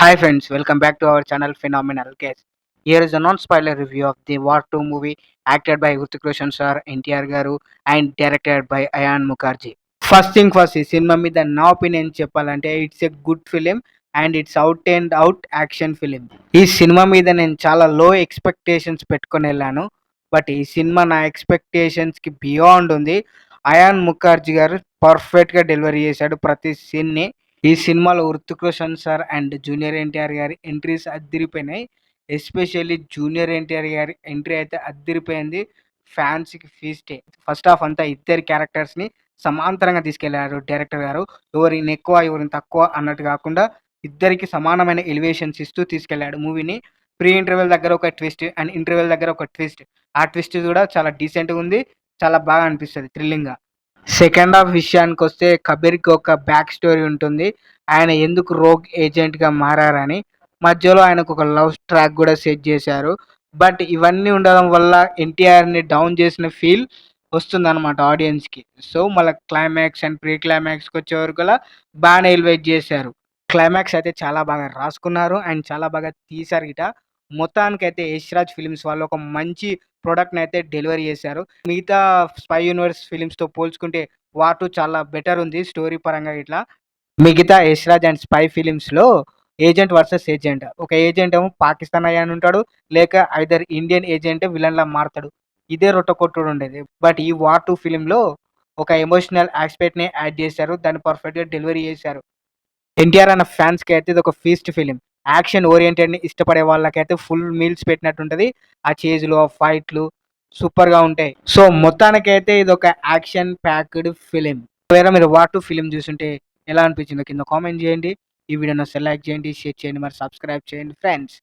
Hi friends, welcome back to our channel Phenomenal Case. Here is a non-spoiler review of the War 2 movie acted by Hrithik Roshan sir, NTR Garu and directed by Ayan Mukherjee. First thing first ఈ cinema మీద నా opinion చెప్పాలంటే it's a good film and it's out and out action film. ఈ cinema మీద నేను చాలా లో expectations పెట్టుకొని వెళ్ళాను. బట్ ఈ సినిమా నా ఎక్స్పెక్టేషన్స్కి బియాండ్ ఉంది. అయాన్ ముఖర్జీ గారు పర్ఫెక్ట్గా డెలివరీ చేశాడు ప్రతి సీన్ని. ఈ సినిమాలో Hrithik Roshan sir and junior NTR గారి ఎంట్రీస్ అద్దిరిపోయినాయి. ఎస్పెషల్లీ జూనియర్ ఎన్టీఆర్ గారి ఎంట్రీ అయితే అద్దిరిపోయింది. ఫ్యాన్స్కి ఫీస్టే. ఫస్ట్ హాఫ్ అంతా ఇద్దరి క్యారెక్టర్స్ని సమాంతరంగా తీసుకెళ్లారు డైరెక్టర్ గారు. ఎవరిని ఎక్కువ ఎవరిని తక్కువ అన్నట్టు కాకుండా ఇద్దరికి సమానమైన ఎలివేషన్స్ ఇస్తూ తీసుకెళ్లాడు మూవీని. ప్రీ ఇంటర్వెల్ దగ్గర ఒక ట్విస్ట్ అండ్ ఇంటర్వెల్ దగ్గర ఒక ట్విస్ట్. ఆ ట్విస్ట్ కూడా చాలా డీసెంట్గా ఉంది. చాలా బాగా అనిపిస్తుంది థ్రిల్లింగ్గా. సెకండ్ హాఫ్ విషయానికొస్తే కబీర్‌కి ఒక బ్యాక్ స్టోరీ ఉంటుంది. ఆయన ఎందుకు రోగ్ ఏజెంట్‌గా మారారని. మధ్యలో ఆయనకొక లవ్ ట్రాక్ గూడా సెట్ జేశారు. బట్ ఇవన్నీ ఉండడం వల్ల ఎన్టీఆర్‌ని డౌన్ జేసిన ఫీల్ వస్తుందనమాట ఆడియన్స్‌కి. సో, మళ్ళా క్లైమాక్స్ అండ్ ప్రీ క్లైమాక్స్‌కొచ్చే వరకలా బానే ఎలివేట్ జేశారు. క్లైమాక్స్ అయితే చాలా బాగా రాసుకున్నారు అండ్ చాలా బాగా తీశారు గిట. మొత్తానికైతే యష్ రాజ్ ఫిల్మ్స్ వాళ్ళు ఒక మంచి ప్రొడక్ట్‌నైతే డెలివరీ చేశారు. మిగతా స్పై యూనివర్స్ ఫిల్మ్స్‌తో పోల్చుకుంటే 'వార్ 2' చాలా బెటర్ ఉంది స్టోరీ పరంగా ఇట్లా. మిగతా 'యష్ రాజ్' అండ్ స్పై ఫిల్మ్స్‌లో ఏజెంట్ వర్సెస్ ఏజెంట్. ఒక ఏజెంట్ ఏమో పాకిస్తాన్ అయ్యనుంటాడు. లేక ఐదర్ ఇండియన్ ఏజెంట్ విలన్‌లా మారతాడు. ఇదే రొట్టె కొట్టుడు ఉండేది. బట్ ఈ 'వార్ 2' ఫిల్మ్‌లో ఒక ఎమోషనల్ యాస్పెక్ట్‌ని యాడ్ చేశారు. దాన్ని పర్ఫెక్ట్‌గా డెలివరీ చేశారు. ఎన్టీఆర్ అన్న ఫ్యాన్స్‌కి అయితే ఇదొక ఫీస్ట్ ఫిలిం. యాక్షన్ ఓరియెంటెడ్‌ని ఇష్టపడే వాళ్ళకైతే ఫుల్ మీల్స్ పెట్టినట్టుంటది. ఆ చేజ్‌లు, ఆ ఫైట్‌లు సూపర్‌గా ఉంటాయి. సో, మొత్తానికైతే ఇదొక యాక్షన్ ప్యాక్డ్ ఫిలిం. ఒకవేళ మీరు 'వార్ 2' ఫిలిం చూసుంటే ఎలా అనిపించిందో కింద కామెంట్ చేయండి. ఈ వీడియో నచ్చితే లైక్ చేయండి, షేర్ చేయండి, మరి సబ్స్క్రైబ్ చేయండి ఫ్రెండ్స్.